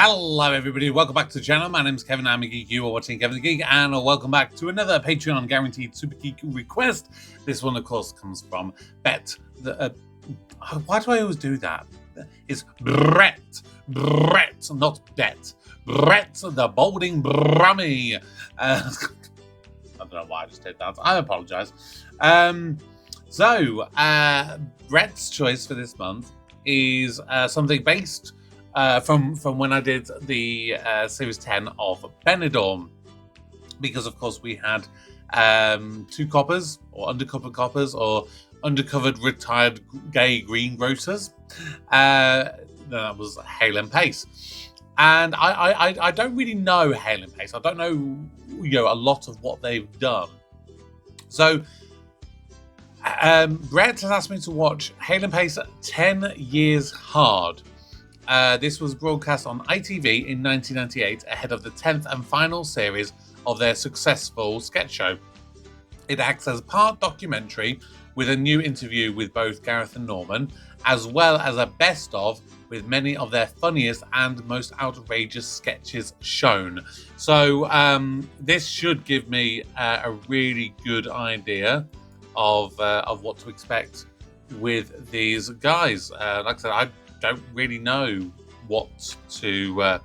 Hello everybody, welcome back to the channel. My name's Kevin, I'm a geek, you are watching Kevin the Geek, and welcome back to another Patreon guaranteed Super Geek request. This one of course comes from Bet. Why do I always do that? It's Brett, not Bet. Brett the Balding Brummy. I don't know why I just did that, I apologise. Brett's choice for this month is something based from when I did the Series 10 of Benidorm, because of course we had two coppers, or undercover coppers, or undercovered retired gay greengrocers. That was Hale and Pace. And I don't really know Hale and Pace. I don't know, a lot of what they've done. So Brett has asked me to watch Hale and Pace 10 Years Hard. This was broadcast on ITV in 1998 ahead of the 10th and final series of their successful sketch show. It acts as part documentary with a new interview with both Gareth and Norman, as well as a best of with many of their funniest and most outrageous sketches shown. So this should give me a really good idea of what to expect with these guys. Like I said, I don't really know what to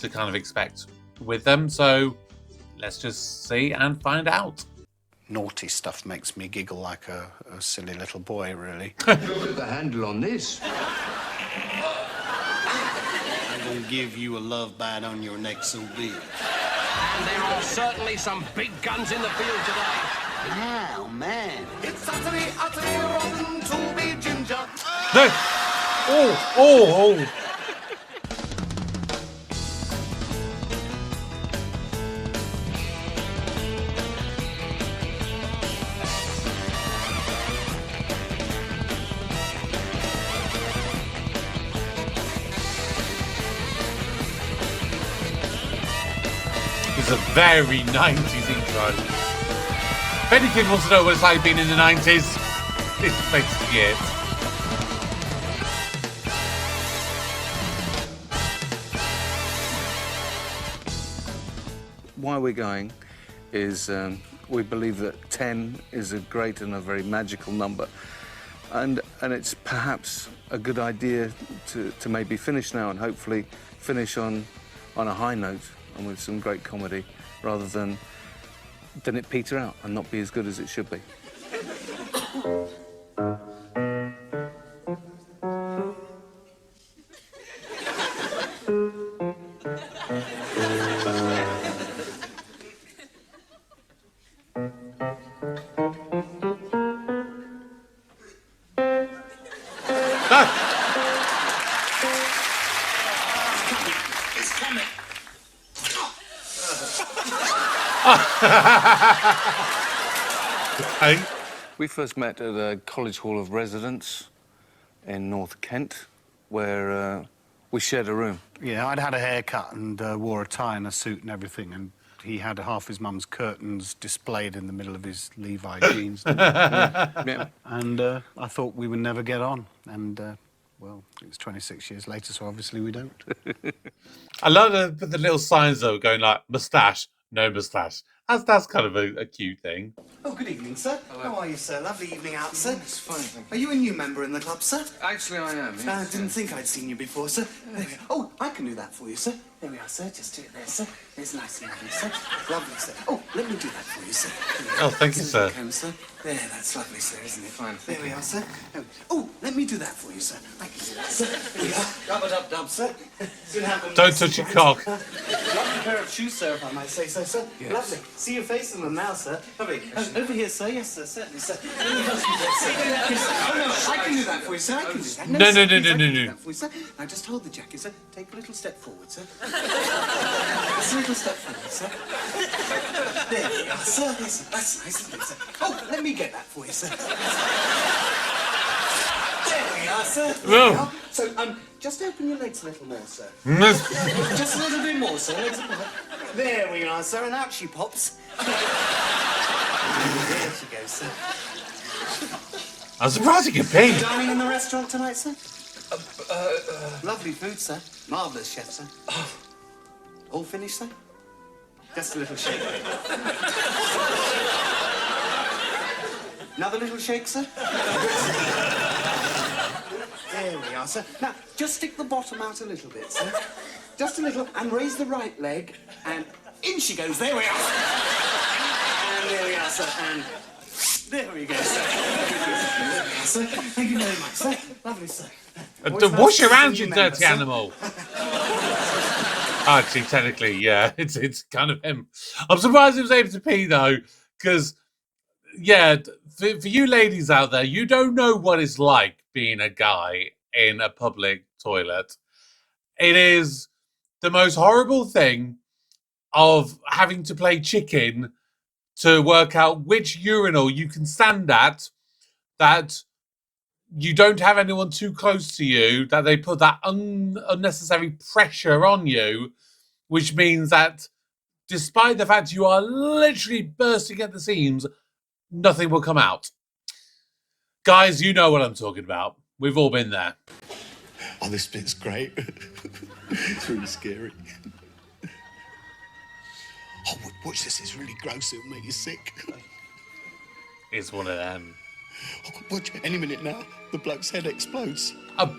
kind of expect with them, so let's just see and find out. Naughty stuff makes me giggle like a silly little boy, really. Put the handle on this. I'm gonna give you a love bite on your neck so big. And there are certainly some big guns in the field today. Oh, man. It's utterly rotten to be ginger. No. Oh. It's a very 90s intro. If any kid wants to know what it's like being in the 90s, this is basically it. Why we're going is we believe that 10 is a great and a very magical number, and it's perhaps a good idea to maybe finish now and hopefully finish on a high note and with some great comedy, rather than it peter out and not be as good as it should be. It's coming. Okay. We first met at a college hall of residence in North Kent, where we shared a room. Yeah, I'd had a haircut and wore a tie and a suit and everything, and he had half his mum's curtains displayed in the middle of his Levi jeans. Yeah. And I thought we would never get on, and well, it's 26 years later, so obviously we don't. I love the little signs though, going like moustache, no moustache. That's kind of a cute thing. Oh, good evening, sir. Hello. How are you, sir? Lovely evening out, sir. It's fine, thank Are you a new member in the club, sir? Actually, I am. I didn't think I'd seen you before, sir. There we are. Oh, I can do that for you, sir. There we are, sir. Just do it there, sir. It's nice and lovely, sir. Lovely, sir. Oh, let me do that for you, sir. Oh, thank you, sir. Comb, sir. There, that's lovely, sir, isn't it? Fine, There thank we you. are, sir. Oh, let me do that for you, sir. I can do that, sir. There we are. Dub, sir. Soon have them Don't nice touch and your bright. cock. Lovely pair of shoes, sir, if I might say so, sir. Yes. Lovely. See your face in them now, sir. Lovely. Over here, sir. Yes, sir. Certainly, sir. Oh, no, I can do that for you, sir. I can do that. No, sir, no, no, please, no, I no, can do no. that for you, sir. Now, just hold the jacket, sir. Take a little step forward, sir. Just a little step forward, sir. There we are, sir. Yes, that's nice, isn't it, sir? Oh, let me get that for you, sir. There we are, sir. There we are. So, just open your legs a little more, sir. Just a little bit more, sir. Legs apart. There we are, sir, and out she pops. There she goes, sir. I'm surprised you could be. Dining in the restaurant tonight, sir? Lovely food, sir. Marvellous chef, sir. All finished, sir? Just a little shake. Another little shake, sir? There we are, sir. Now, just stick the bottom out a little bit, sir. Just a little, and raise the right leg, and in she goes. There we are. And there we are, sir, and there we go, sir. There we are, sir. Thank you very much, sir. Lovely, sir. Wash your hands, you dirty animal. Actually, technically, yeah, it's kind of him. I'm surprised he was able to pee, though, because, yeah, for you ladies out there, you don't know what it's like being a guy in a public toilet. It is the most horrible thing of having to play chicken to work out which urinal you can stand at, that you don't have anyone too close to you, that they put that unnecessary pressure on you, which means that despite the fact you are literally bursting at the seams, nothing will come out. Guys, you know what I'm talking about. We've all been there. Oh, this bit's great. It's really scary. Oh, watch this. It's really gross. It'll make you sick. It's one of them. Oh, watch. Any minute now, the bloke's head explodes. Oh!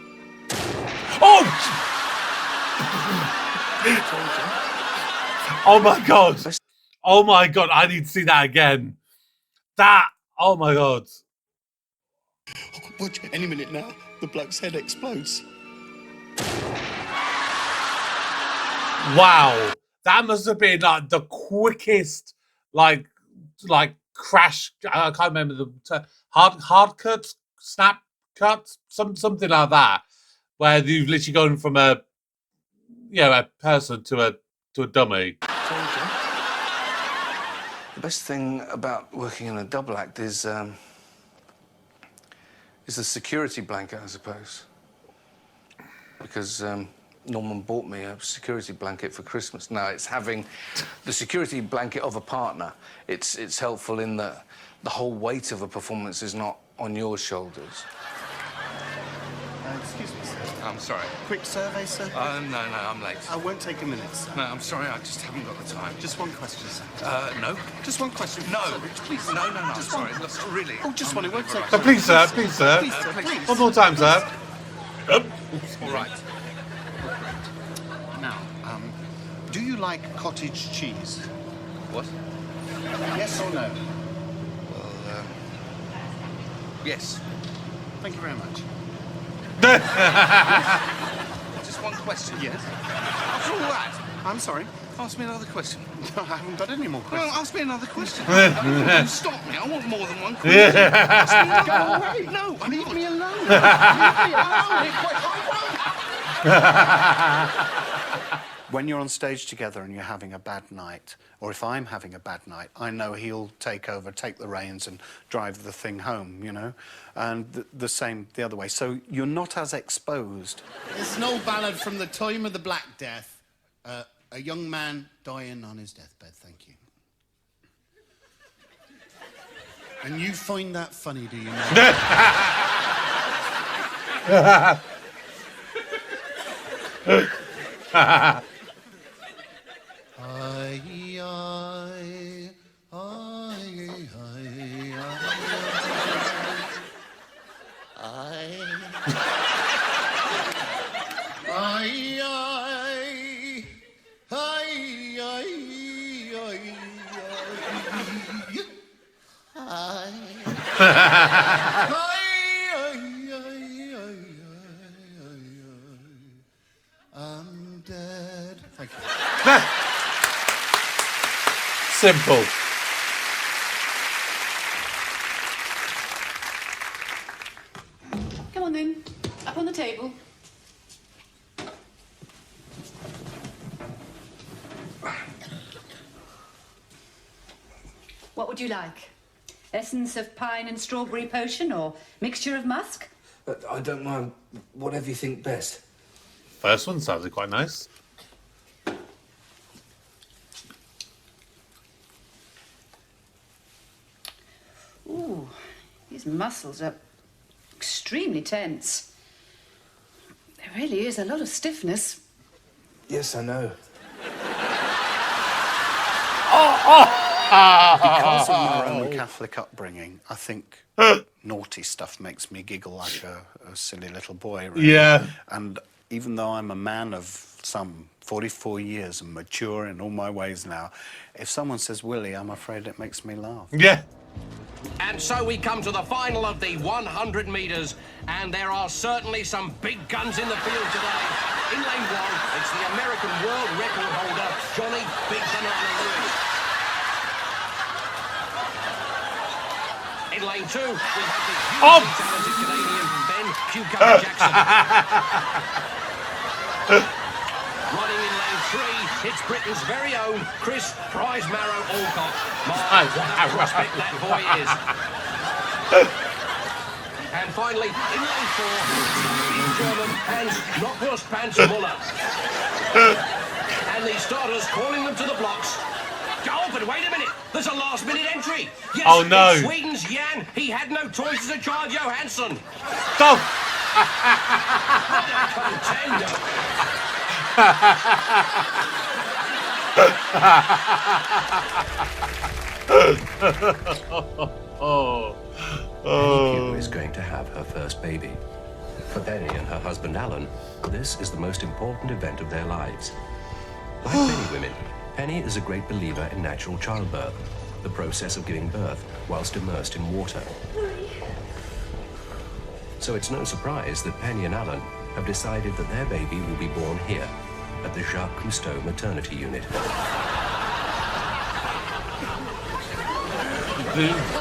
Oh my god! Oh my god! I need to see that again. Oh my god! Oh, watch. Any minute now, the bloke's head explodes. Wow, that must have been like the quickest, like crash. I can't remember the term. Hard cuts, snap cuts, something like that, where you've literally gone from a person to a dummy. The best thing about working in a double act is the security blanket, I suppose. Because Norman bought me a security blanket for Christmas. Now, it's having the security blanket of a partner. It's helpful in that the whole weight of a performance is not on your shoulders. Excuse me, sir. I'm sorry. Quick survey, sir? No, I'm late. I won't take a minute, sir. No, I'm sorry, I just haven't got the time. Just one question, sir. No. Just one question. No, please. No, I'm Just sorry. one. Look, really. Oh, just one. It won't take. Please, sir. Please, sir. Please. One more time, sir. All right. Now, do you like cottage cheese? What? Yes or no? Well, yes. Thank you very much. Just one question. Yes. After all that, I'm sorry. ask me another question. No, I haven't got any more Well, questions. ask me another question. You stop me. I want more than one question. Ask me Go away. No, Leave me alone. When you're on stage together and you're having a bad night, or if I'm having a bad night, I know he'll take over, take the reins and drive the thing home, you know? And the same the other way. So you're not as exposed. It's an old ballad from the time of the Black Death. A young man dying on his deathbed, thank you. And you find that funny, do you know? I'm dead. Thank you. Simple. Come on then, up on the table. What would you like? Essence of pine and strawberry potion or mixture of musk? I don't mind. Whatever you think best. First one sounded quite nice. Ooh, these muscles are extremely tense. There really is a lot of stiffness. Yes, I know. Because of my Roman Catholic upbringing, I think naughty stuff makes me giggle like a silly little boy, really. Yeah. And even though I'm a man of some 44 years and mature in all my ways now, if someone says Willie, I'm afraid it makes me laugh. Yeah. And so we come to the final of the 100 metres, and there are certainly some big guns in the field today. In lane 1, it's the American world record holder, Johnny Big Banana Lewis. In lane 2, we have the hugely talented Canadian Ben Cucumber Jackson. Running in lane 3, it's Britain's very own Chris Prize Marrow Alcott. My, what a prospect that boy is. And finally, in lane 4, in German, Hans Knockwurst Pants Muller. And the starters calling them to the blocks. Oh, but wait a minute, there's a last-minute entry. Yes, oh, no. It's Sweden's Jan. He had no toys as a child, Johansson. Stop. What a contender. Penny is going to have her first baby. For Penny and her husband Alan, this is the most important event of their lives. Like many women, Penny is a great believer in natural childbirth, the process of giving birth whilst immersed in water. So it's no surprise that Penny and Alan have decided that their baby will be born here, at the Jacques Cousteau maternity unit.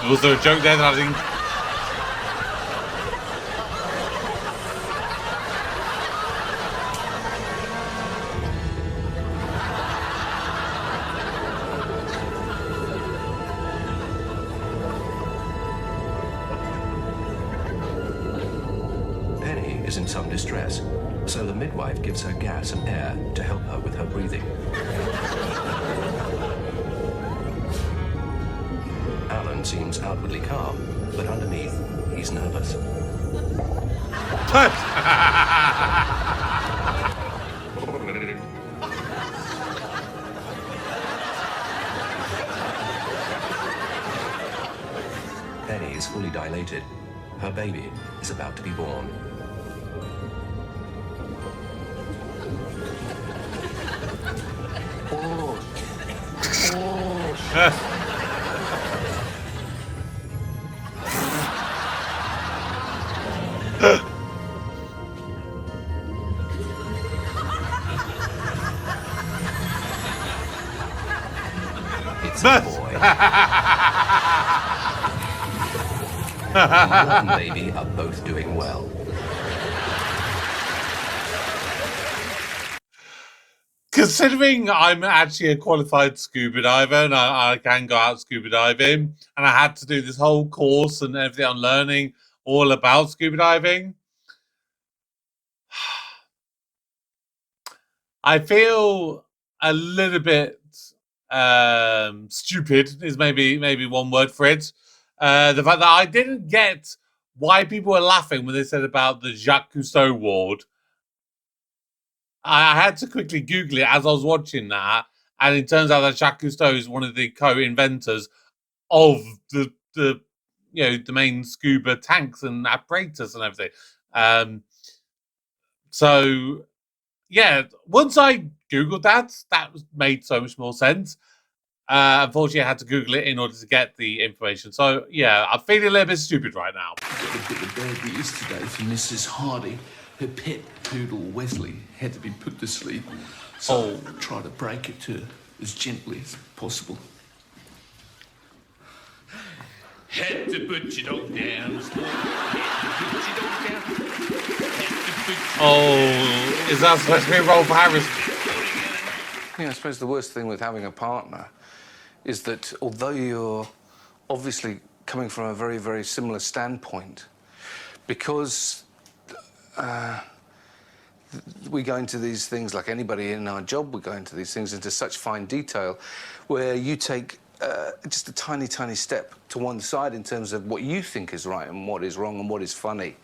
Was there a joke there that I didn't... Penny is in some distress, so the midwife gives her gas and air to help her with her breathing. Alan seems outwardly calm, but underneath, he's nervous. Penny is fully dilated. Her baby is about to be born. It's a boy. Mother and baby are both doing well. Considering I'm actually a qualified scuba diver and I can go out scuba diving, and I had to do this whole course and everything I'm learning all about scuba diving, I feel a little bit stupid is maybe one word for it. The fact that I didn't get why people were laughing when they said about the Jacques Cousteau ward. I had to quickly Google it as I was watching that, and it turns out that Jacques Cousteau is one of the co-inventors of the main scuba tanks and apparatus and everything. So yeah, once I Googled that made so much more sense. Unfortunately, I had to Google it in order to get the information. So yeah, I'm feeling a little bit stupid right now. Got a bit of bad news today for Mrs. Hardy. Her pet poodle Wesley had to be put to sleep, so try to break it to her as gently as possible. Had to put your dog down. Oh, is that supposed to be a role for Harris? Yeah, I suppose the worst thing with having a partner is that although you're obviously coming from a very, very similar standpoint, because we go into these things like anybody in our job, we go into these things into such fine detail where you take just a tiny, tiny step to one side in terms of what you think is right and what is wrong and what is funny.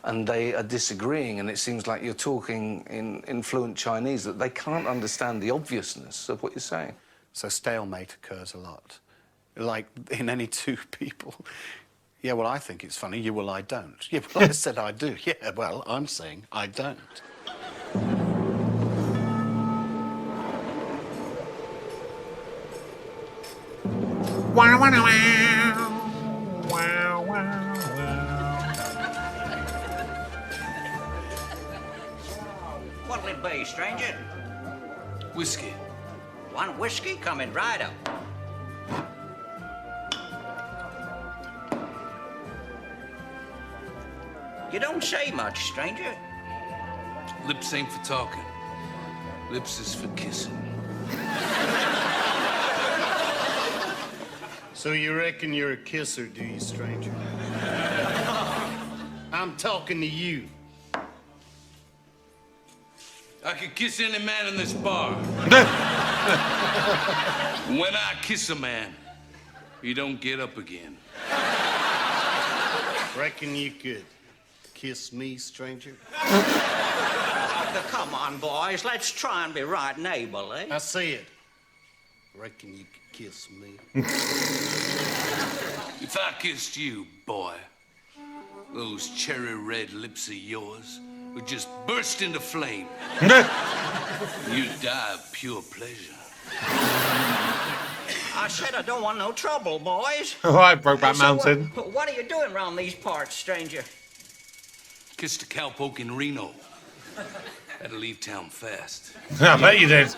And they are disagreeing, and it seems like you're talking in fluent Chinese, that they can't understand the obviousness of what you're saying. So stalemate occurs a lot. Like in any two people. Yeah, well, I think it's funny. Yeah, well, I don't. Yeah, well, I said I do. Yeah, well, I'm saying I don't. Wow, wow, wow. Wow, wow, What'll it be, stranger? Whiskey. One whiskey coming right up. You don't say much, stranger. Lips ain't for talking. Lips is for kissing. So you reckon you're a kisser, do you, stranger? I'm talking to you. I could kiss any man in this bar. When I kiss a man, he don't get up again. Reckon you could kiss me, stranger? Come on, boys. Let's try and be right and able, eh? I see it. Reckon you could kiss me? If I kissed you, boy, those cherry red lips of yours would just burst into flame. You'd die of pure pleasure. I said I don't want no trouble, boys. All right, Brokeback Mountain. What are you doing around these parts, stranger? Kissed a cowpoke in Reno. Had to leave town fast. I bet you did.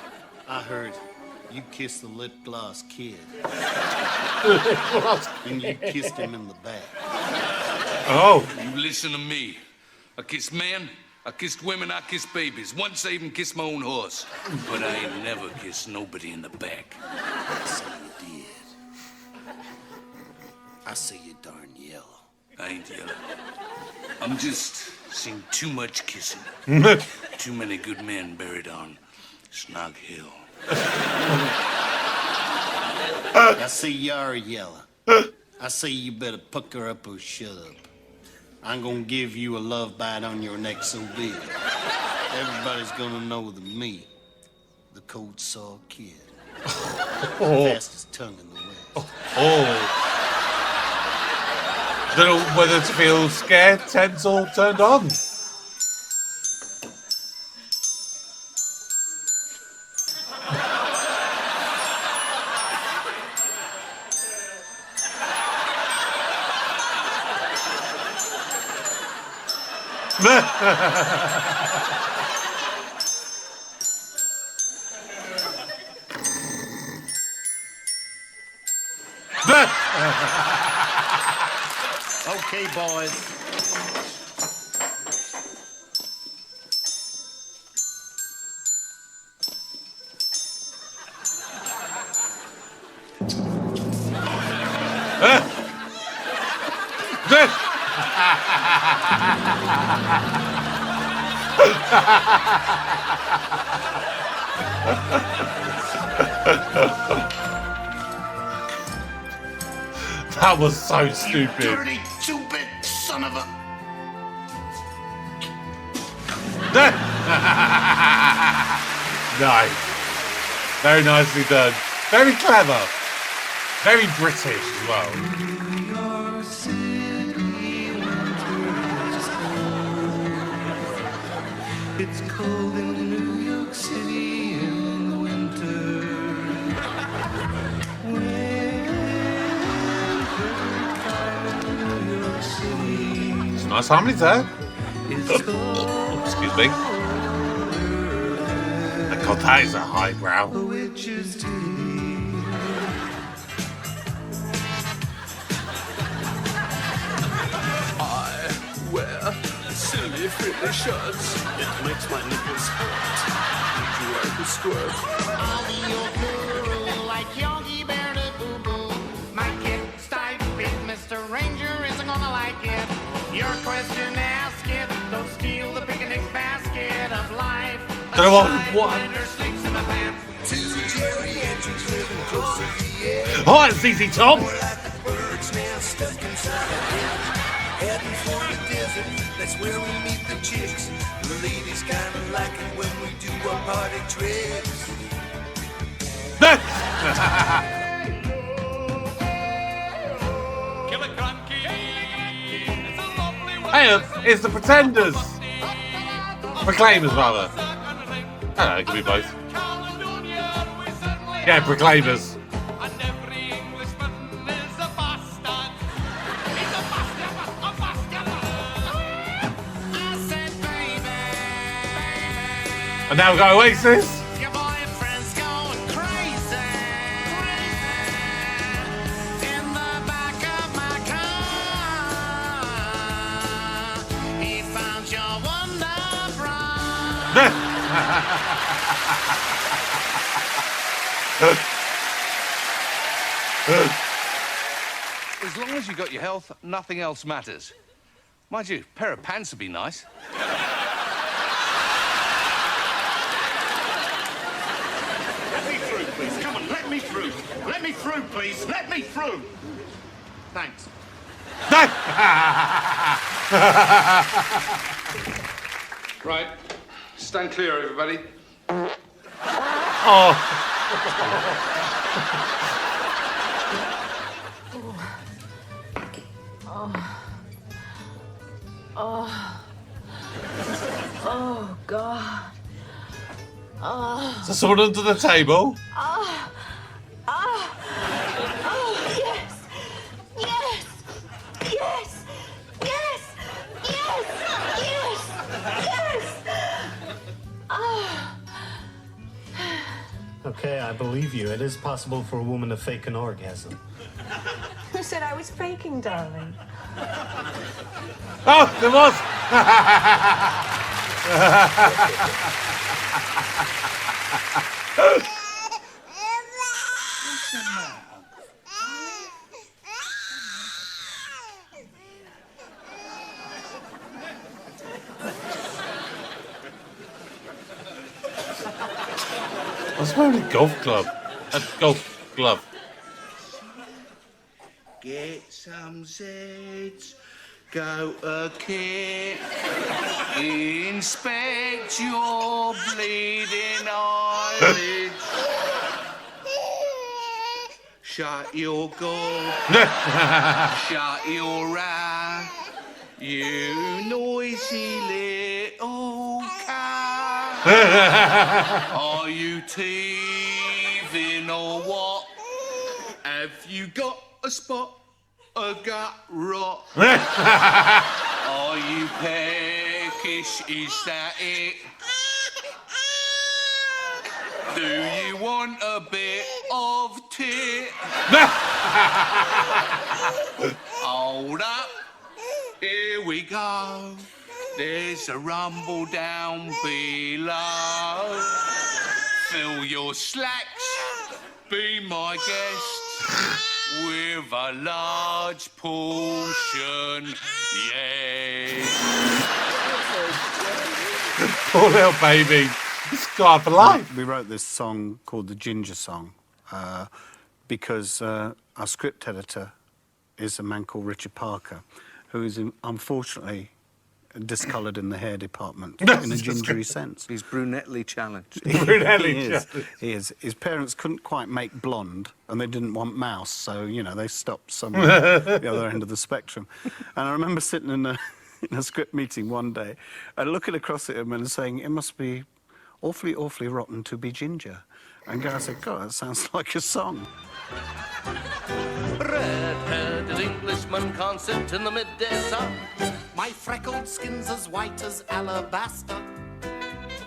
I heard you kissed the lip gloss kid. And you kissed him in the back. Oh. You listen to me. I kissed men, I kissed women, I kissed babies. Once I even kissed my own horse. But I ain't never kissed nobody in the back. I see you did. I see you darn yellow. I ain't yellow. I'm just seen too much kissing. Too many good men buried on Snog Hill. I see you're yellow. I see you better pucker up or shut up. I'm gonna give you a love bite on your neck so big. Everybody's gonna know that me, the cold saw kid, fastest tongue in the west. Don't know whether to feel scared, tense, or turned on. Okay, boys. That was so stupid. Dirty two-bit son of a... Nice. Very nicely done. Very clever. Very British as well. It's cold in New York City in the winter. It's a nice harmony there. Excuse me. And God, that is a highbrow. I wear silly frilly shirts. It makes my nipples hurt. You like a squirt? I'll be your girl like Yogi Bear to Boo Boo. My kid style big Mr. Ranger isn't gonna like it. Your question, ask it. Don't steal the picnic basket of life. Don't know what. Hi, it's ZZ Top. Heading for the desert, that's where we meet the chicks. The ladies kinda like it when we do our party tricks. Hey, it's the Pretenders. Proclaimers, rather. I don't know, it could be both. Yeah, Proclaimers. And now we got Oasis. Your boyfriend's going crazy. In the back of my car, he found your wonder bra. As long as you got your health, nothing else matters. Mind you, a pair of pants would be nice. Let me through, please. Come on, let me through. Let me through, please. Let me through. Thanks. Right. Stand clear, everybody. Oh. Oh, God. Oh. So someone under the table. Oh. Oh. Oh, yes. Yes. Yes. Yes. Yes. Yes. Yes. Oh. Okay, I believe you. It is possible for a woman to fake an orgasm. Who said I was faking, darling? Oh, there was. I was wearing a golf club. A golf glove. Get some Zeds, go to kit, inspect your bleeding eyelids, shut your gob, shut your rat, you noisy little cat. Are you teething or what? Have you got a spot, a gut rot? Are you peckish, is that it? Do you want a bit of tit? Hold up, here we go. There's a rumble down below. Fill your slacks, be my guest. With a large portion, yeah. Poor little baby. He's got for life. We wrote this song called the Ginger Song because our script editor is a man called Richard Parker, who is unfortunately discoloured in the hair department in a gingery sense. He's brunetely challenged. He is. His parents couldn't quite make blonde, and they didn't want mouse, so, you know, they stopped somewhere at the other end of the spectrum. And I remember sitting in a script meeting one day and looking across at him and saying, it must be awfully, awfully rotten to be ginger. And Gareth said, God, that sounds like a song. Red-headed Englishman can't sit in the midday sun. My freckled skin's as white as alabaster.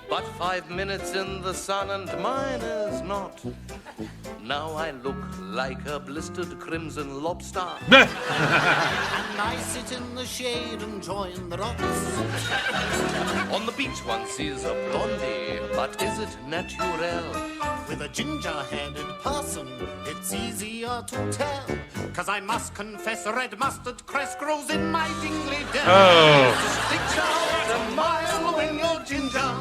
But 5 minutes in the sun and mine is not. Now I look like a blistered crimson lobster. And I sit in the shade enjoying the rocks. On the beach one sees a blondie, but is it natural? With a ginger-headed person, it's easier to tell. 'Cause I must confess, red mustard crest grows in my dingly den. Oh. Sticks out a mile when you're ginger.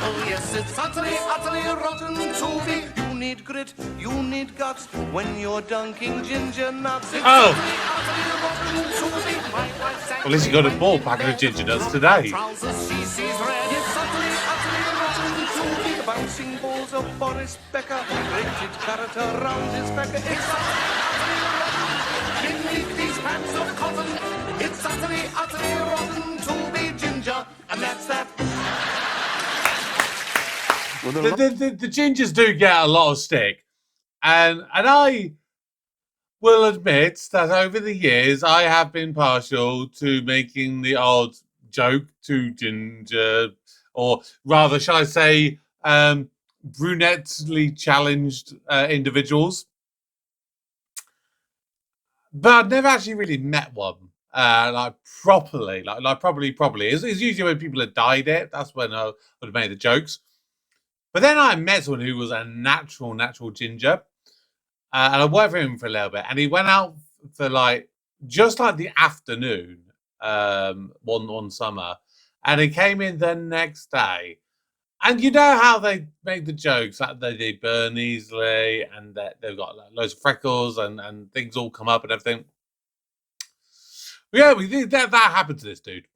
Oh yes, it's utterly, utterly rotten to be. You need grit, you need guts when you're dunking ginger nuts. It's Oh. Utterly rotten to be. My wife sang Well, at least you got a ball packet of ginger nuts today. trousers, she sees red. It's utterly, utterly rotten to be. bouncing balls of Boris Becker, painted carrot around his pecker. It's utterly rotten beneath these pants of cotton. It's utterly rotten to be ginger, and that's that. The gingers do get a lot of stick, and I will admit that over the years I have been partial to making the odd joke to ginger, or rather, shall I say, brunetely challenged individuals. But I've never actually really met one, like properly, like properly. It's usually when people have dyed it. That's when I would have made the jokes. But then I met someone who was a natural ginger, and I worked for him for a little bit. And he went out for just the afternoon, one summer, and he came in the next day. And you know how they make the jokes that they burn easily, and that they've got loads of freckles and things all come up and everything. Yeah, that happened to this dude.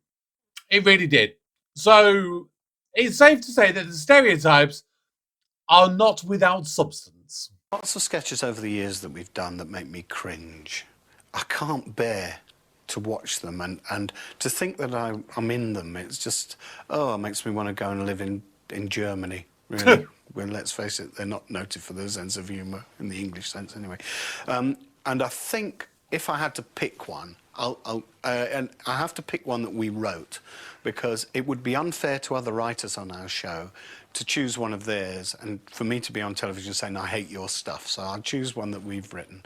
It really did. So it's safe to say that the stereotypes are not without substance. Lots of sketches over the years that we've done that make me cringe. I can't bear to watch them and to think that I'm in them. It's just, it makes me want to go and live in Germany, really. When, let's face it, they're not noted for their sense of humour, in the English sense anyway. And I think if I had to pick one, and I have to pick one that we wrote, because it would be unfair to other writers on our show to choose one of theirs and for me to be on television saying, I hate your stuff. So I'll choose one that we've written.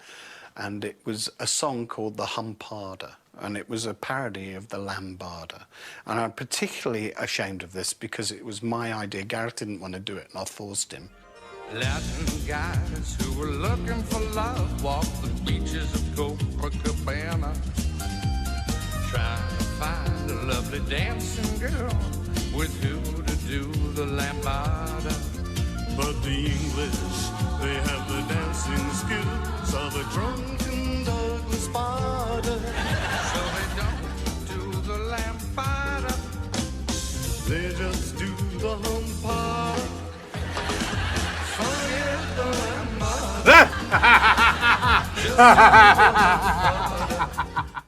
And it was a song called The Humparder, and it was a parody of the Lambada. And I'm particularly ashamed of this because it was my idea. Gareth didn't want to do it, and I forced him. Latin guys who were looking for love walked the beaches of Copacabana, trying to find a lovely dancing girl with who to do the lambada. But the English, they have the dancing skills of a drunken Douglas Bader. So they don't do the lambada, They just do the humparder. forget the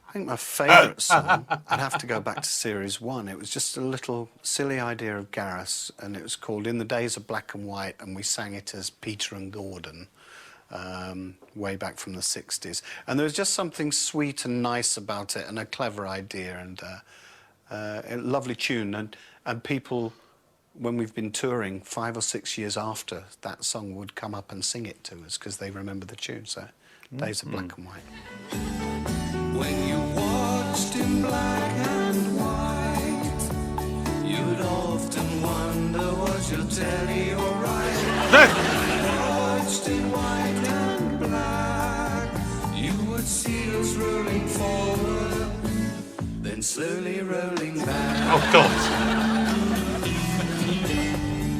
I think my favourite song, I'd have to go back to Series 1. It was just a little silly idea of Gareth's, and it was called In the Days of Black and White, and we sang it as Peter and Gordon, way back from the 60s. And there was just something sweet and nice about it, and a clever idea, and a lovely tune. And people, when we've been touring 5 or 6 years after, that song would come up and sing it to us, because they remember the tune, so Days of Black and White. When you watched in black and white, you'd often wonder, was your telly alright? Watched in white and black, you would see us rolling forward, then slowly rolling back. Oh, God.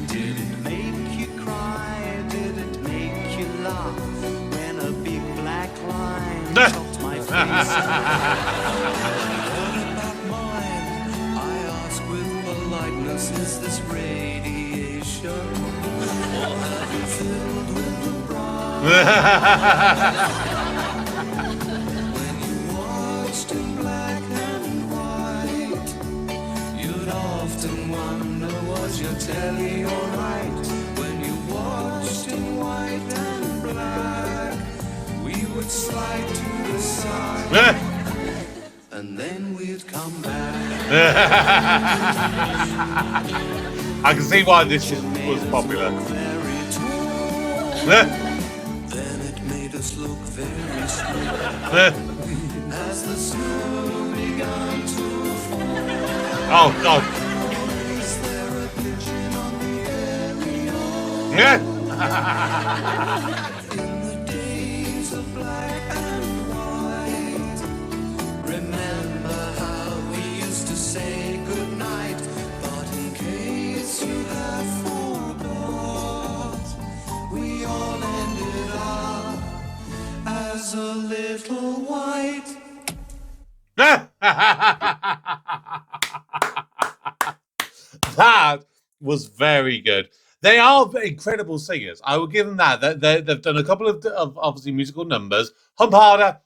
Did it make you cry? Did it make you laugh when a big black line topped my face? What about mine? I ask with politeness, is this radiation? Or have you filled with the When you watched in black and white, you'd often wonder, was your telly alright? When you watched in white and black, we would slide to the side, and then we'd come back. I can see why this was popular. Then it made us look very slow as the snow began to fall. Oh, God. Is there a pigeon on the area? Yeah. In the days of black and white, remember how we used to say goodnight, but in case you have forgot, we all ended up as a little white. That was very good. They are incredible singers. I will give them that. They've done a couple of obviously musical numbers. Hump Harder,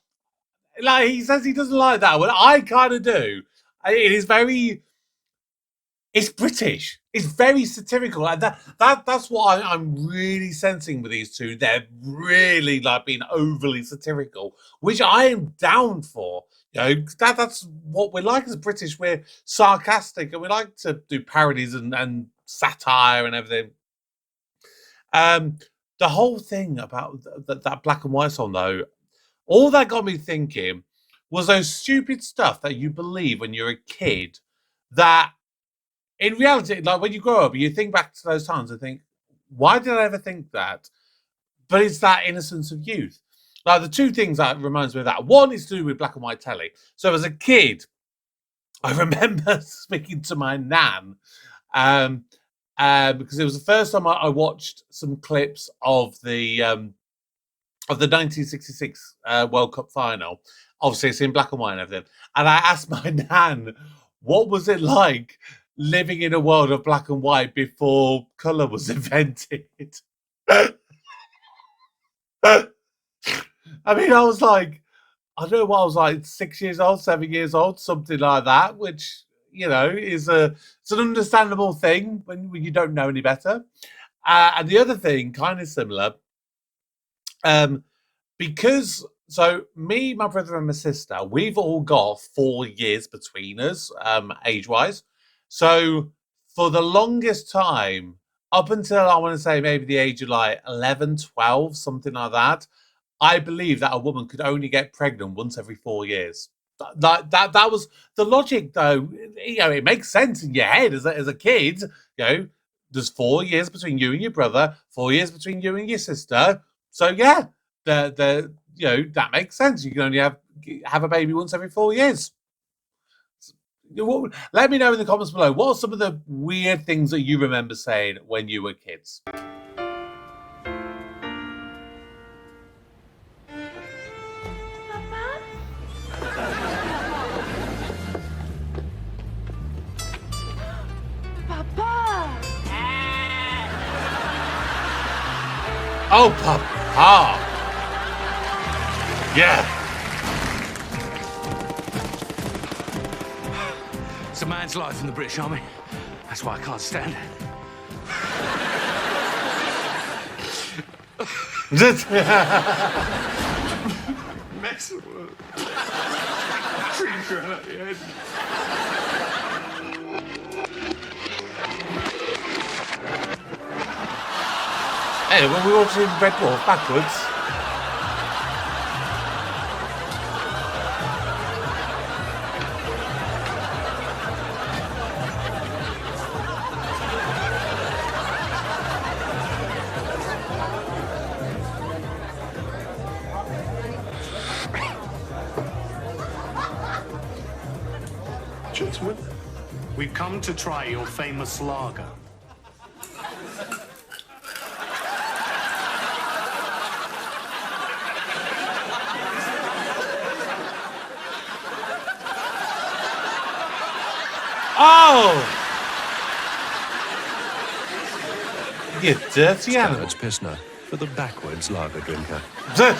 like he says he doesn't like that one. I kind of do. It is very. It's British. It's very satirical, and that's what I'm really sensing with these two. They're really like being overly satirical, which I am down for. You know, that's what we're like as British. We're sarcastic, and we like to do parodies and satire and everything. The whole thing about that black and white song, though, all that got me thinking was those stupid stuff that you believe when you're a kid that in reality, like when you grow up, you think back to those times and think, why did I ever think that? But it's that innocence of youth. Like the two things that reminds me of that. One is to do with black and white telly. So as a kid, I remember speaking to my nan because it was the first time I watched some clips of the 1966 World Cup final. Obviously, it's in black and white and everything. And I asked my nan, what was it like living in a world of black and white before colour was invented? I mean, I was like, I don't know what I was like, 6 years old, 7 years old, something like that, which, you know, it's an understandable thing when you don't know any better. And the other thing, kind of similar, because so me, my brother, and my sister, we've all got 4 years between us, age-wise. So for the longest time, up until I want to say maybe the age of like 11, 12, something like that, I believe that a woman could only get pregnant once every 4 years. That was the logic, though. You know, it makes sense in your head as a kid. You know, there's 4 years between you and your brother, 4 years between you and your sister. So yeah, the you know, that makes sense. You can only have a baby once every 4 years. Let me know in the comments below. What are some of the weird things that you remember saying when you were kids? Oh, Papa! Yeah. It's a man's life in the British Army. That's why I can't stand it. Mess of work. Tree grown at the head. Hey, when we walked in Red Dwarf backwards. Gentlemen, we've come to try your famous lager. Oh! You dirty animal. It's Pissner for the backwards lager drinker. Yes,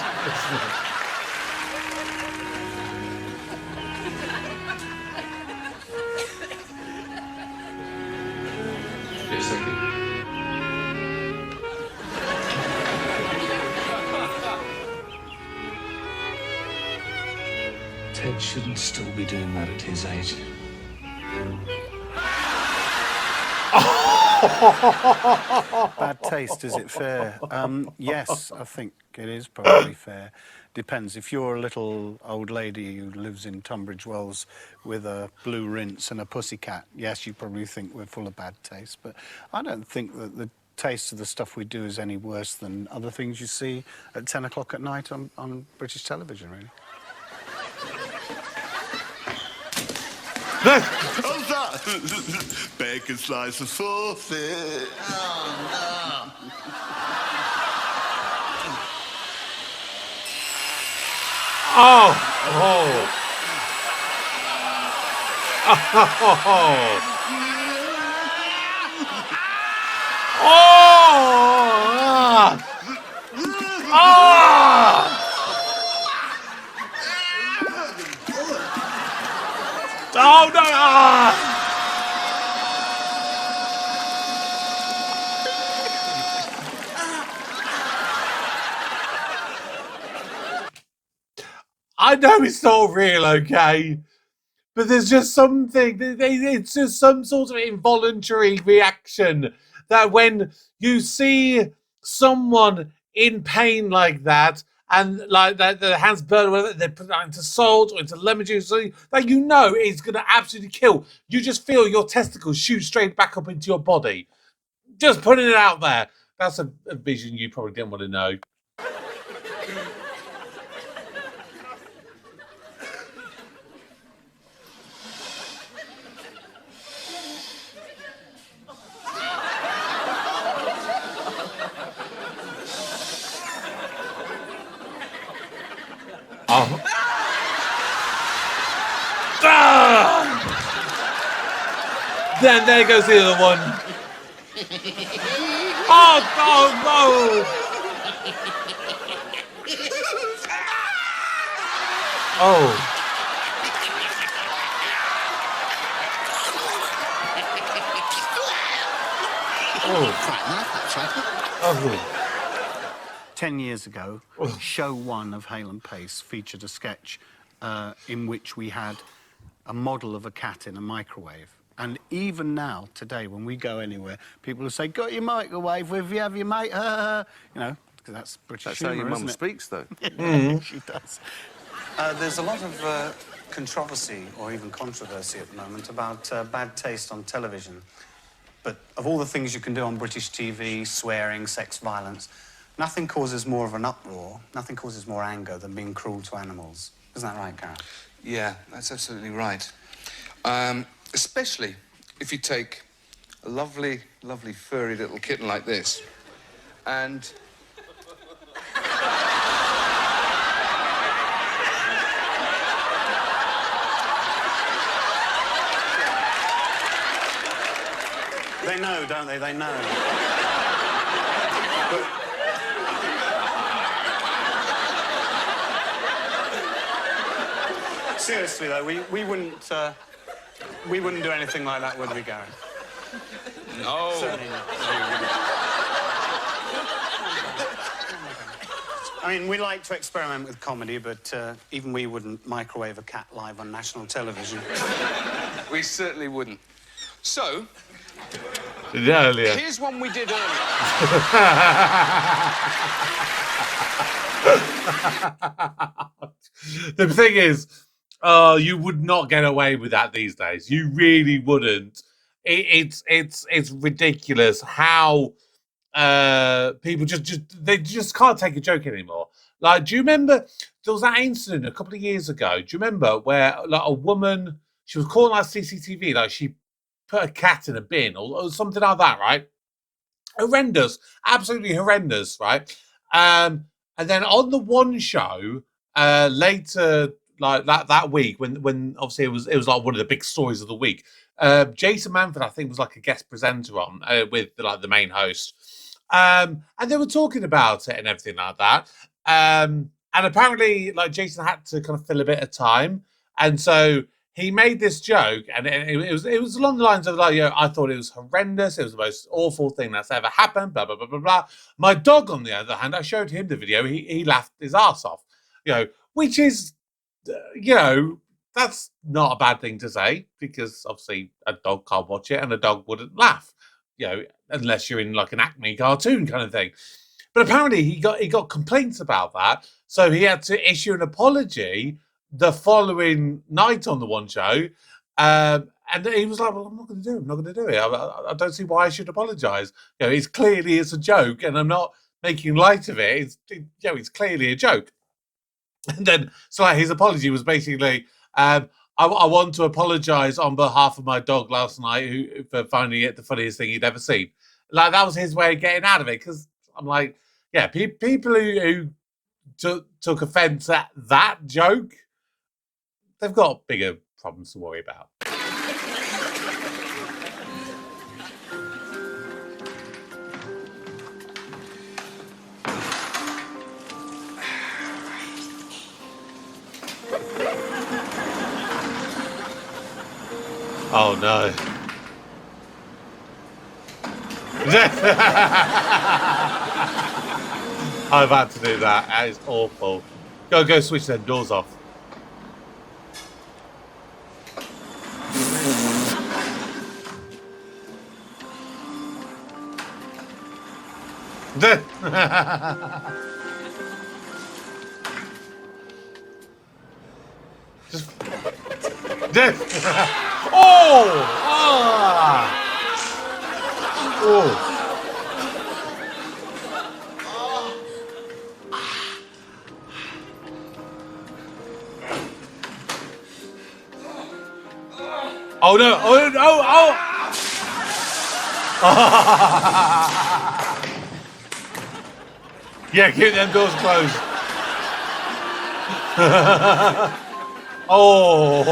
thank you. Ted shouldn't still be doing that at his age. Bad taste, is it fair? Yes, I think it is probably fair. Depends. If you're a little old lady who lives in Tunbridge Wells with a blue rinse and a pussycat, yes, you probably think we're full of bad taste. But I don't think that the taste of the stuff we do is any worse than other things you see at 10 o'clock at night on British television, really. How's that? Bacon slice of sausage. Oh, Oh! Oh! Oh! Oh! I know it's not real, okay? But there's just something, it's just some sort of involuntary reaction that when you see someone in pain like that, and like that, the hands burn, whether they put that into salt or into lemon juice, that you know is going to absolutely kill. You just feel your testicles shoot straight back up into your body. Just putting it out there. That's a vision you probably didn't want to know. Oh. Ah! Then there goes the other one. Oh, no! Oh. Oh. 10 years ago, show 1 of Hale and Pace featured a sketch in which we had a model of a cat in a microwave. And even now, today, when we go anywhere, people will say, "Got your microwave with you? Have you, mate?" You know, because that's British humour, That's how your mum isn't it? speaks, though. She does. There's a lot of controversy or even controversy at the moment about bad taste on television. But of all the things you can do on British TV, swearing, sex violence, nothing causes more of an uproar, nothing causes more anger than being cruel to animals. Isn't that right, Karen? Yeah, that's absolutely right. Especially if you take a lovely, lovely furry little kitten like this and... They know, don't they? They know. Seriously, though, we wouldn't do anything like that, would we, Gary? No. Certainly not. I mean, we like to experiment with comedy, but even we wouldn't microwave a cat live on national television. We certainly wouldn't. So... Earlier. Here's one we did earlier. The thing is, you would not get away with that these days. You really wouldn't. It's ridiculous how people just can't take a joke anymore. Like, do you remember there was that incident a couple of years ago? Do you remember where like a woman, she was caught on CCTV, like she put a cat in a bin or something like that, right? Horrendous, absolutely horrendous, right? And then on the one show later, like that week, when obviously it was like one of the big stories of the week. Jason Manford, I think, was like a guest presenter on with like the main host, and they were talking about it and everything like that. And apparently, like Jason had to kind of fill a bit of time, and so he made this joke, and it was along the lines of like, you know, I thought it was horrendous. It was the most awful thing that's ever happened. Blah blah blah blah blah. My dog, on the other hand, I showed him the video. He laughed his ass off, you know, which is, you know, that's not a bad thing to say because obviously a dog can't watch it and a dog wouldn't laugh, you know, unless you're in like an Acme cartoon kind of thing. But apparently he got complaints about that, so he had to issue an apology the following night on the one show, and he was like, "Well, I'm not going to do it. I'm not going to do it. I don't see why I should apologise. You know, it's a joke, and I'm not making light of it. It's clearly a joke." And then, so like, his apology was basically, I want to apologise on behalf of my dog last night for finding it the funniest thing he'd ever seen. Like, that was his way of getting out of it, because I'm like, yeah, people who took offence at that joke, they've got bigger problems to worry about. Oh no. I've had to do that. That is awful. Go switch them doors off. Oh! Ah! Oh! Oh no! Oh no! Oh! Yeah, keep them doors closed. Oh!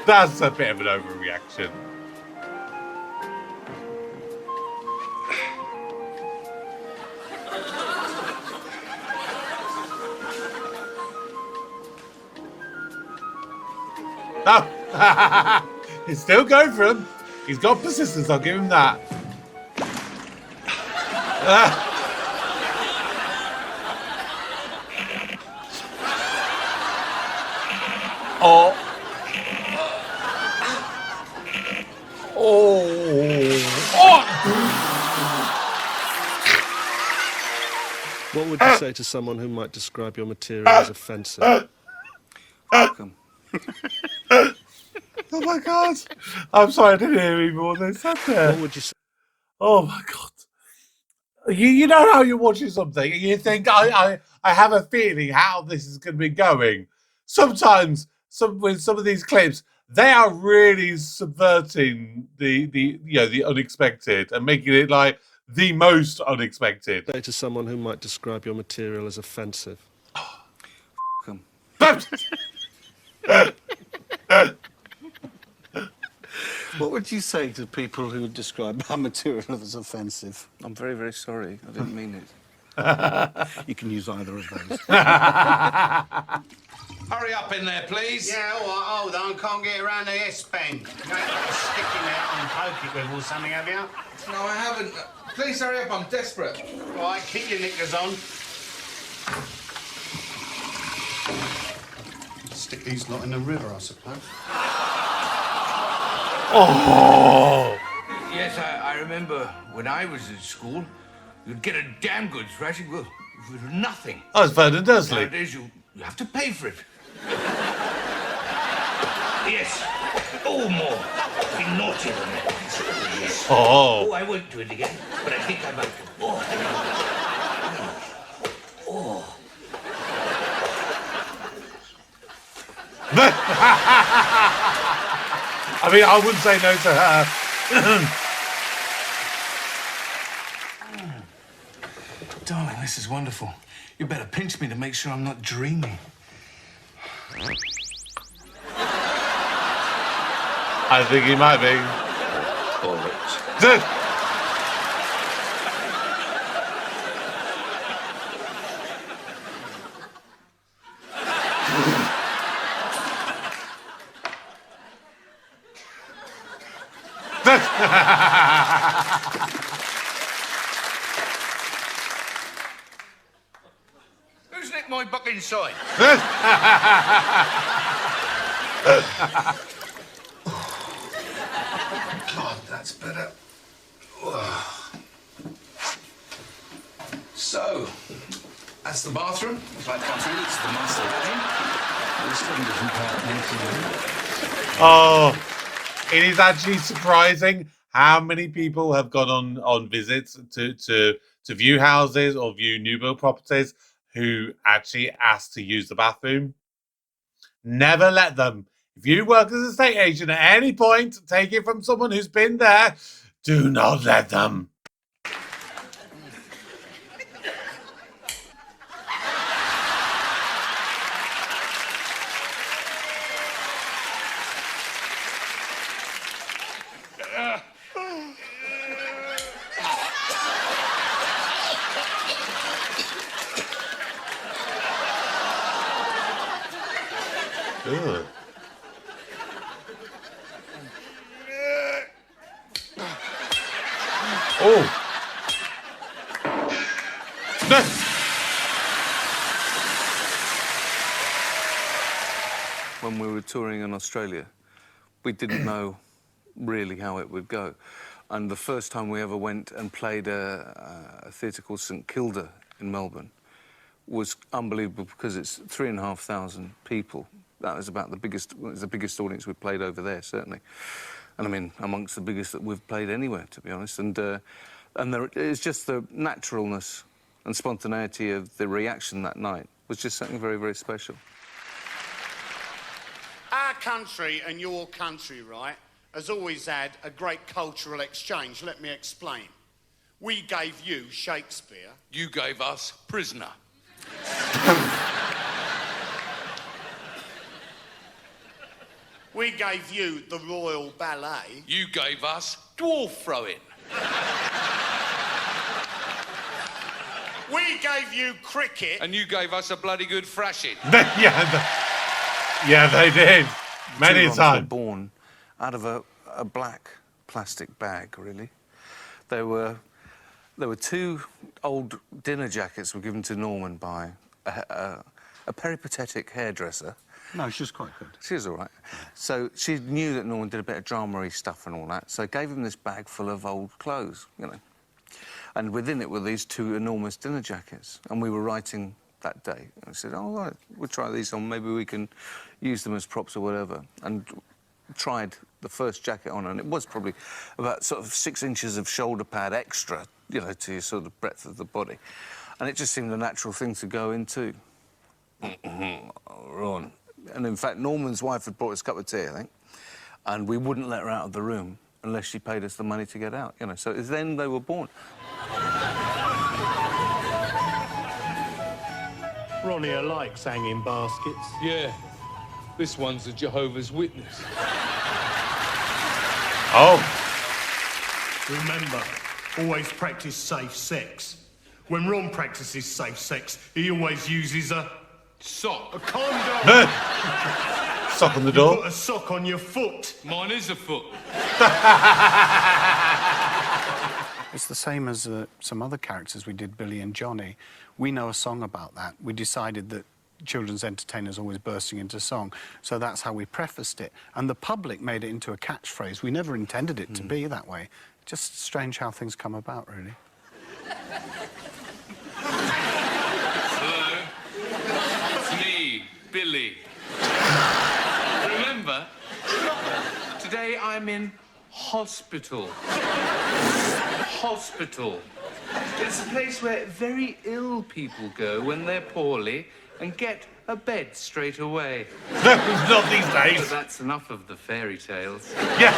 That's a bit of an overreaction. No! He's still going for him. He's got persistence, I'll give him that. Oh. Oh. What would you say to someone who might describe your material as offensive? Welcome. Oh my God. I'm sorry, I didn't hear any more than said there. What would you say? Oh my God. You know how you're watching something and you think, I have a feeling how this is going to be going. Sometimes, with some of these clips, they are really subverting the unexpected and making it like the most unexpected. Say to someone who might describe your material as offensive. Welcome. What would you say to people who describe our material as offensive? I'm very, very sorry. I didn't mean it. You can use either of those. Hurry up in there, please. Yeah, all right, hold on. Can't get around the S-bend. You ain't got a stick in there and poke it with or something, have you? No, I haven't. Please hurry up, I'm desperate. Right, keep your knickers on. Stick these lot in the river, I suppose. Oh! Yes, I remember when I was at school, you'd get a damn good thrashing for nothing. Oh, it's Vernon Dursley. Nowadays, you have to pay for it. Yes. Oh, more. Be naughty than that. Yes. Oh. I won't do it again, but I think I might. Oh. I mean, I wouldn't say no to her. Darling, this is wonderful. You better pinch me to make sure I'm not dreaming. I think he might be. Who's nicked my book inside? God, that's better. So, that's the bathroom. It's like bathroom, it's the master bedroom. There's 7 different compartments. Oh, it is actually surprising how many people have gone on visits to view houses or view new build properties who actually ask to use the bathroom. Never let them. If you work as a estate agent at any point, take it from someone who's been there. Do not let them. Ugh. Oh. When we were touring in Australia, we didn't know really how it would go. And the first time we ever went and played a theatre called St Kilda in Melbourne was unbelievable because it's 3,500 people. That was about the biggest audience we've played over there, certainly. And I mean, amongst the biggest that we've played anywhere, to be honest. And it's just the naturalness and spontaneity of the reaction that night was just something very, very special. Our country and your country, right, has always had a great cultural exchange. Let me explain. We gave you Shakespeare. You gave us Prisoner. We gave you the Royal Ballet. You gave us dwarf throwing. We gave you cricket. And you gave us a bloody good thrashing. Yeah, they did. Many times. times. Were born out of a black plastic bag, really. There were 2 old dinner jackets were given to Norman by a peripatetic hairdresser. No, she was quite good. She was all right. So she knew that Norman did a bit of drama-y stuff and all that, so gave him this bag full of old clothes, you know. And within it were these 2 enormous dinner jackets. And we were writing that day. And I said, all right, we'll try these on. Maybe we can use them as props or whatever. And tried the first jacket on, and it was probably about sort of 6 inches of shoulder pad extra, you know, to your sort of breadth of the body. And it just seemed a natural thing to go into. Ron. And in fact, Norman's wife had brought us a cup of tea, I think, and we wouldn't let her out of the room unless she paid us the money to get out, you know. So it was then they were born. Ronnie, I like hanging baskets. Yeah. This one's a Jehovah's Witness. Oh. Remember, always practice safe sex. When Ron practices safe sex, he always uses a sock. A condom. Sock on the door. You put a sock on your foot. Mine is a foot. It's the same as some other characters we did, Billy and Johnny. We know a song about that. We decided that children's entertainers always bursting into song, so that's how we prefaced it. And the public made it into a catchphrase. We never intended it to be that way. Just strange how things come about, really. Hello. It's me, Billy. Remember, today I'm in hospital. Hospital. It's a place where very ill people go when they're poorly and get a bed straight away. Not these days. But that's enough of the fairy tales. Yeah.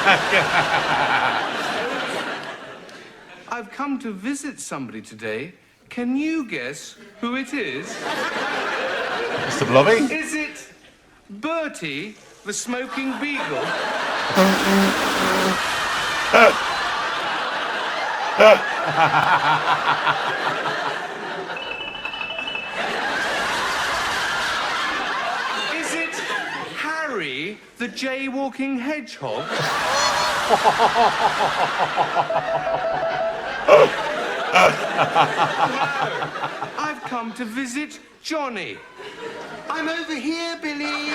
I've come to visit somebody today. Can you guess who it is? Mr. Blobby? Is it Bertie, the smoking beagle? Is it Harry, the jaywalking hedgehog? No, I've come to visit Johnny. I'm over here, Billy.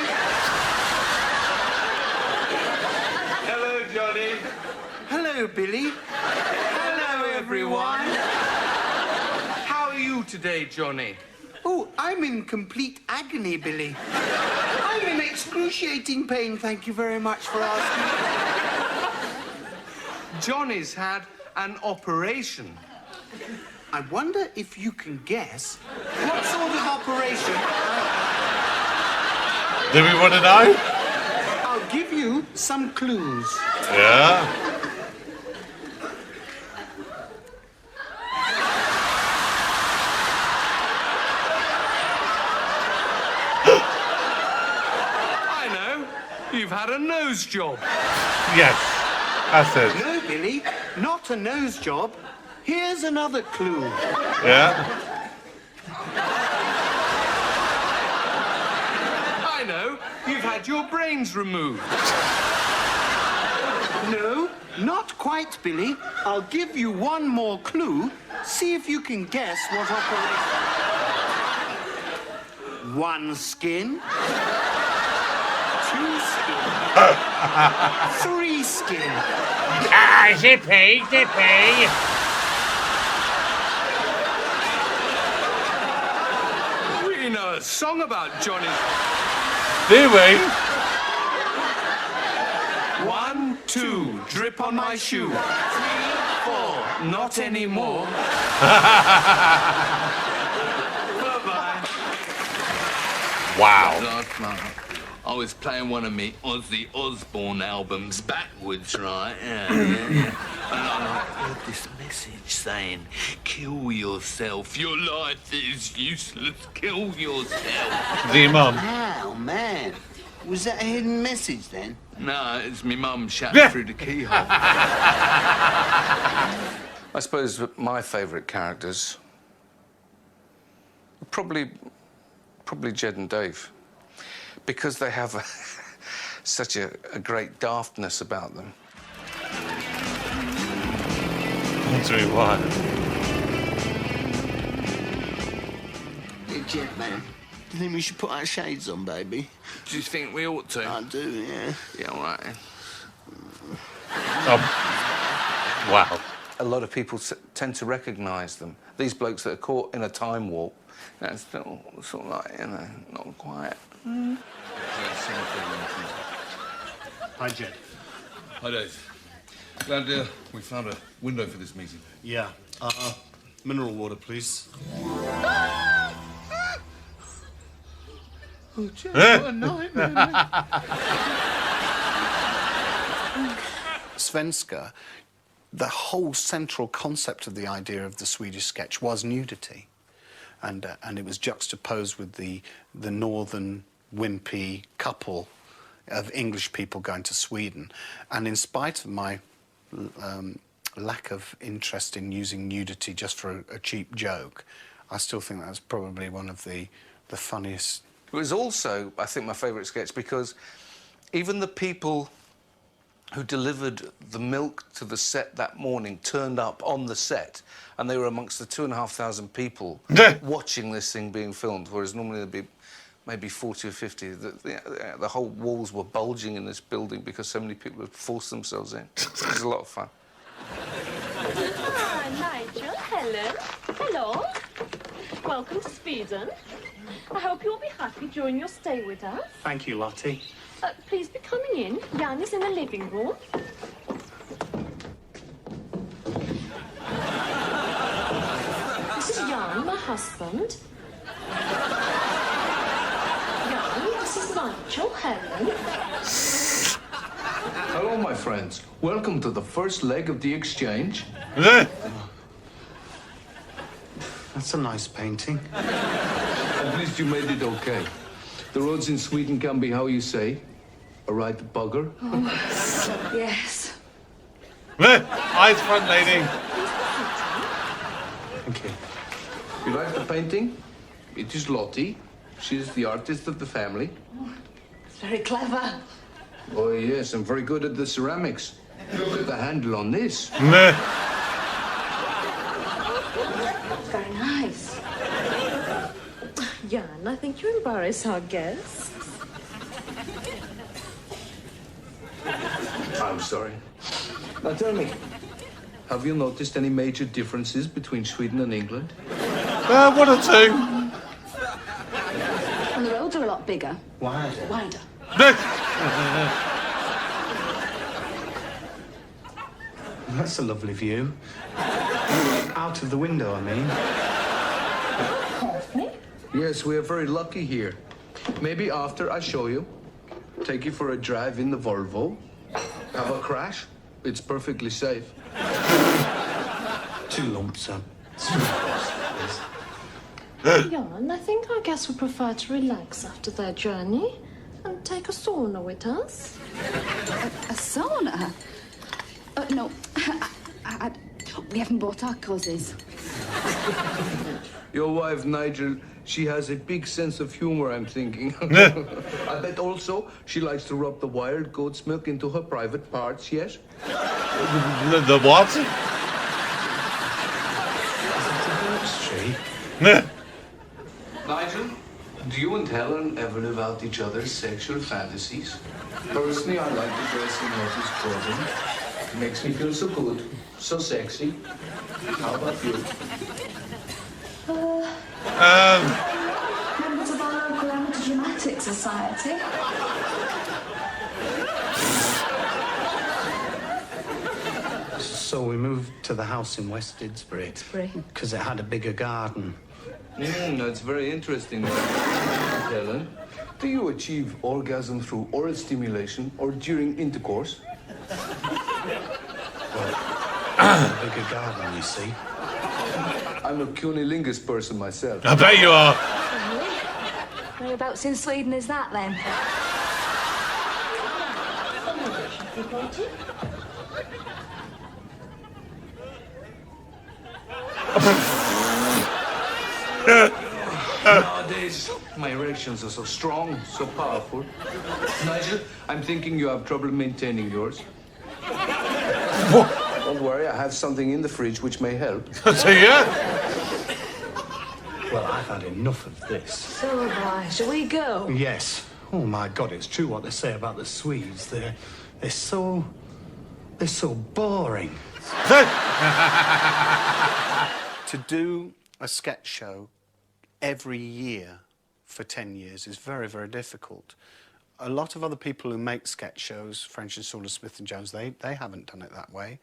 Hello, Johnny. Hello, Billy. Hello, everyone. How are you today, Johnny? Oh, I'm in complete agony, Billy. I'm in excruciating pain, thank you very much for asking. Johnny's had an operation. I wonder if you can guess what sort of operation. Do we want to know? I'll give you some clues. Yeah. I know. You've had a nose job. Yes, that's it. No, Billy, not a nose job. Here's another clue. Yeah. I know. You've had your brains removed. No, not quite, Billy. I'll give you one more clue. See if you can guess what operation. One skin. Three skin. Ah, zippy, zippy. We know a song about Johnny. Do we? 1, 2, drip on my shoe. 3, 4, not anymore. Bye-bye. Wow. Last night, I was playing one of me Ozzy Osbourne albums backwards, right? Yeah. And I heard this message saying, kill yourself. Your life is useless. Kill yourself. The mum. Oh, man. Was that a hidden message then? No, it's me mum shouting through the keyhole. I suppose my favourite characters are probably Jed and Dave, because they have such a great daftness about them. That's really why. Hey, Jet, man. Do you think we should put our shades on, baby? Do you think we ought to? I do, yeah. Yeah, all right. Wow. A lot of people tend to recognise them. These blokes that are caught in a time warp, that's still sort of like, not quite. Hi, Jed. Hi, Dave. Glad we found a window for this meeting. Yeah. Mineral water, please. Oh, Jed, what a nightmare. Svenska, the whole central concept of the idea of the Swedish sketch was nudity. And it was juxtaposed with the northern wimpy couple of English people going to Sweden. And in spite of my lack of interest in using nudity just for a cheap joke, I still think that's probably one of the funniest. It was also, I think, my favourite sketch because even the people who delivered the milk to the set that morning turned up on the set, and they were amongst the 2,500 people watching this thing being filmed, whereas normally there'd be maybe 40 or 50. The whole walls were bulging in this building because so many people had forced themselves in. It was a lot of fun. Ah, Nigel, Helen. Hello. Welcome to Sweden. I hope you'll be happy during your stay with us. Thank you, Lottie. Please be coming in. Jan is in the living room. This is Jan, my husband. Jan, this is Nigel, Helen. Hello, my friends. Welcome to the first leg of the exchange. That's a nice painting. At least you made it okay. The roads in Sweden can be how you say, a right bugger. Oh, yes. Eyes front, lady. Thank you. You like the painting? It is Lottie. She is the artist of the family. It's very clever. Oh, yes, I'm very good at the ceramics. Look at the handle on this. Very nice. Jan, I think you embarrass our guests. I'm sorry. Now tell me, have you noticed any major differences between Sweden and England? One or two. And the roads are a lot bigger. Wider. Wider. That's a lovely view. Out of the window, I mean. Yes, we are very lucky here. Maybe after I show you, take you for a drive in the Volvo, have a crash. It's perfectly safe. 2 lumps, Jan, I think our guests would prefer to relax after their journey and take a sauna with us. A sauna? No. We haven't bought our cozies. Your wife, Nigel, she has a big sense of humor, I'm thinking. I bet also she likes to rub the wild goat's milk into her private parts, yes? The what? Tree. Nigel, Do you and Helen ever live out each other's sexual fantasies? Personally, I like to dress in Lotus clothing. It makes me feel so good, so sexy. How about you? Members of our local amateur dramatic society. So we moved to the house in West Didsbury because it had a bigger garden. That's very interesting. Helen, do you achieve orgasm through oral stimulation or during intercourse? A bigger garden, you see. I'm a cunnilingus person myself. I bet you are. Whereabouts in Sweden is that then? Nowadays, my erections are so strong, so powerful. Nigel, I'm thinking you have trouble maintaining yours. Don't worry, I have something in the fridge which may help. So, yeah? Well, I've had enough of this. So have I. Shall we go? Yes. Oh my God, it's true what they say about the Swedes. They're so boring. To do a sketch show every year for 10 years is very, very difficult. A lot of other people who make sketch shows, French and Saunders, Smith and Jones, they haven't done it that way.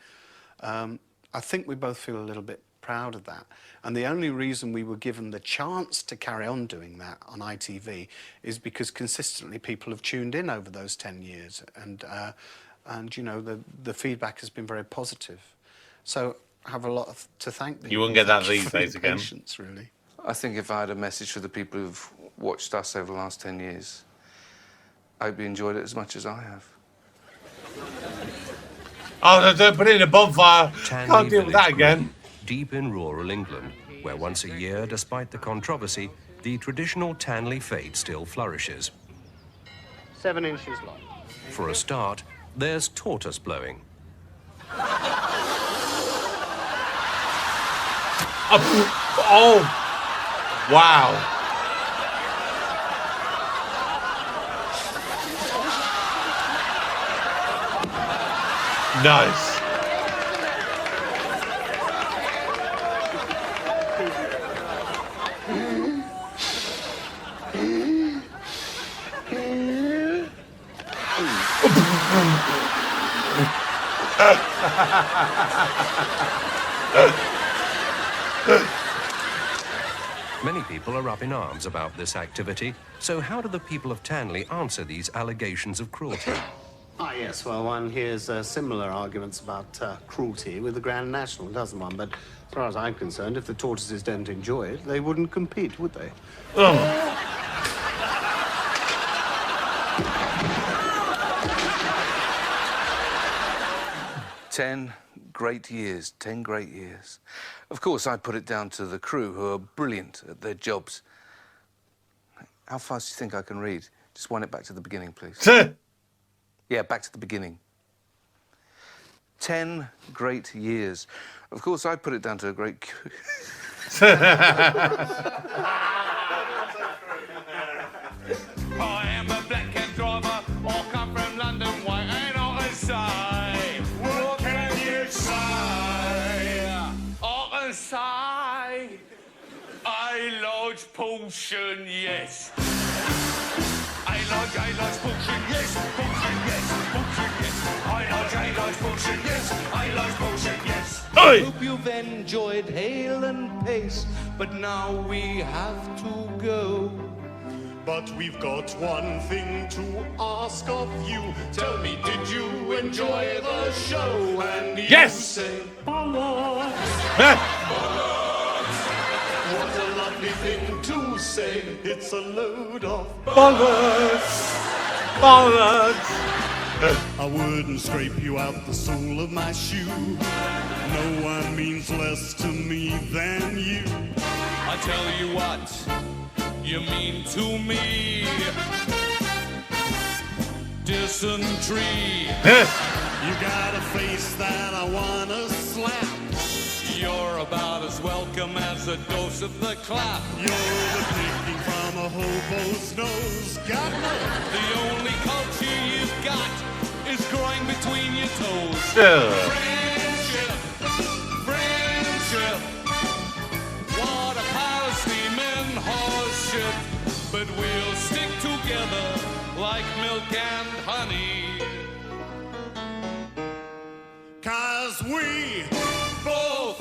I think we both feel a little bit proud of that. And the only reason we were given the chance to carry on doing that on ITV is because consistently people have tuned in over those 10 years. And you know, the feedback has been very positive. So I have a lot to thank people. You wouldn't get that these days again. Patience, really. I think if I had a message for the people who've watched us over the last 10 years, I hope you enjoyed it as much as I have. Oh, don't put it in a bonfire. Can't deal with that again. Deep in rural England, where once a year, despite the controversy, the traditional Tanley fete still flourishes. 7 inches long. For a start, there's tortoise blowing. Oh, wow. Nice. Many people are up in arms about this activity. So how do the people of Tanley answer these allegations of cruelty? Ah, yes, well, one hears similar arguments about cruelty with the Grand National, doesn't one? But as far as I'm concerned, if the tortoises don't enjoy it, they wouldn't compete, would they? Oh. 10 great years, 10 great years. Of course, I put it down to the crew, who are brilliant at their jobs. How fast do you think I can read? Just wind it back to the beginning, please. Yeah, back to the beginning. 10 great years. Of course, I put it down to a great... I am a black cab driver, or come from London, white and on the side. What can you say? I can say a large portion, yes. A large portion, yes. Portion, yes. Portion, yes. A large portion, yes. A large portion, yes. I hope you've enjoyed Hale and Pace, but now we have to go. But we've got one thing to ask of you. Tell me, did you enjoy the show? And Yes! You say, bollocks. Bollocks. What a lovely thing to say. It's a load of bollocks. Bollocks. I wouldn't scrape you out the sole of my shoe. No one means less to me than you. I tell you what you mean to me. Dysentery. You got a face that I wanna slap. You're about as welcome as as a dose of the clap. You're overtaking from a hobo's nose. Got me. The only culture you've got is growing between your toes. Friendship, friendship. What a pile of steaming horse shit. But we'll stick together like milk and honey. 'Cause we both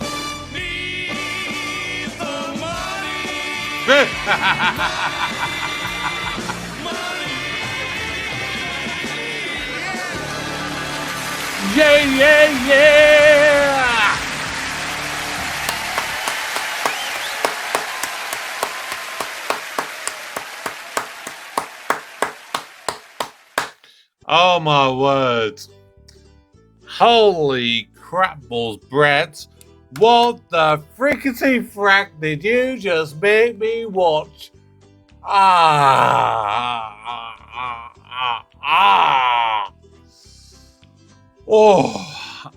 need the money. Yeah, yeah, yeah! Oh my word. Holy crap balls, Brett. What the frickety frack did you just make me watch? Oh,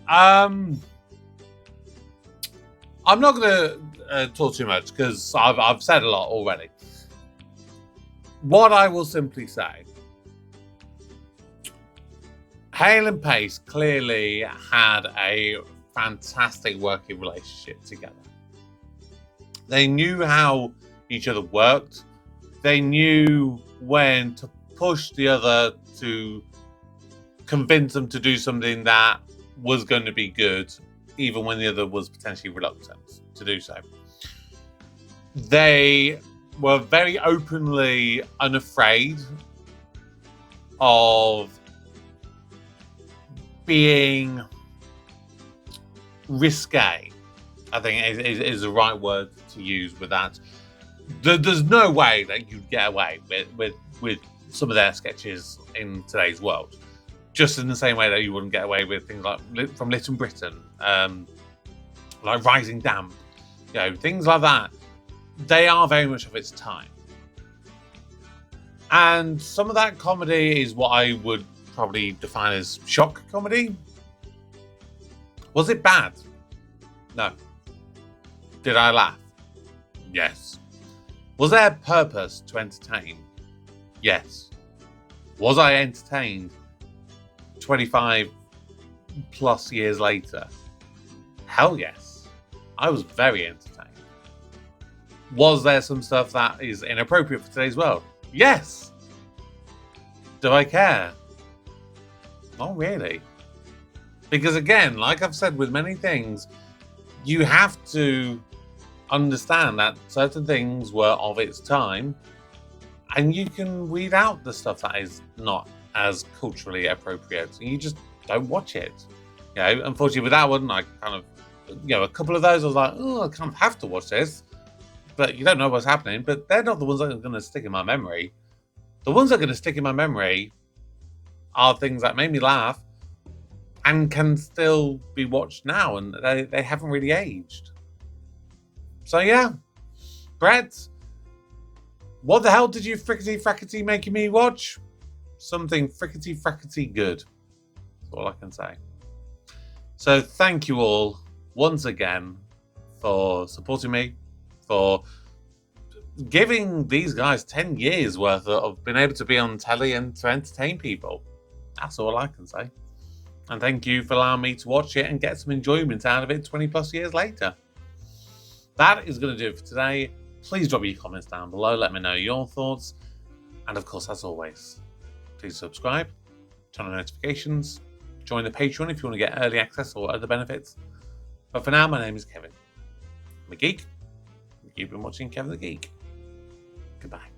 I'm not going to talk too much because I've said a lot already. What I will simply say, Hale and Pace clearly had a fantastic working relationship together. They knew how each other worked. They knew when to push the other to convince them to do something that was going to be good, even when the other was potentially reluctant to do so. They were very openly unafraid of being risque, I think is the right word to use with that. There's no way that you'd get away with some of their sketches in today's world. Just in the same way that you wouldn't get away with things like from Little Britain, like Rising Damp, things like that. They are very much of its time. And some of that comedy is what I would probably define as shock comedy. Was it bad? No. Did I laugh? Yes. Was there a purpose to entertain? Yes. Was I entertained 25 plus years later? Hell yes. I was very entertained. Was there some stuff that is inappropriate for today's world? Yes. Do I care? Not really. Because again, like I've said with many things, you have to understand that certain things were of its time, and you can weed out the stuff that is not as culturally appropriate, and you just don't watch it. Unfortunately with that one, I kind of, a couple of those I was like, oh, I kind of have to watch this, but you don't know what's happening. But they're not the ones that are going to stick in my memory. The ones that are going to stick in my memory are things that made me laugh and can still be watched now, and they haven't really aged. So yeah, Brett, what the hell did you frickety frackety making me watch? Something frickety frackety good. That's all I can say. So thank you all once again for supporting me, for giving these guys 10 years worth of being able to be on telly and to entertain people. That's all I can say. And thank you for allowing me to watch it and get some enjoyment out of it 20 plus years later. That is going to do it for today. Please drop your comments down below. Let me know your thoughts. And of course, as always, please subscribe, turn on notifications, join the Patreon if you want to get early access or other benefits. But for now, my name is Kevin. I'm a geek. You've been watching Kevin the Geek. Goodbye.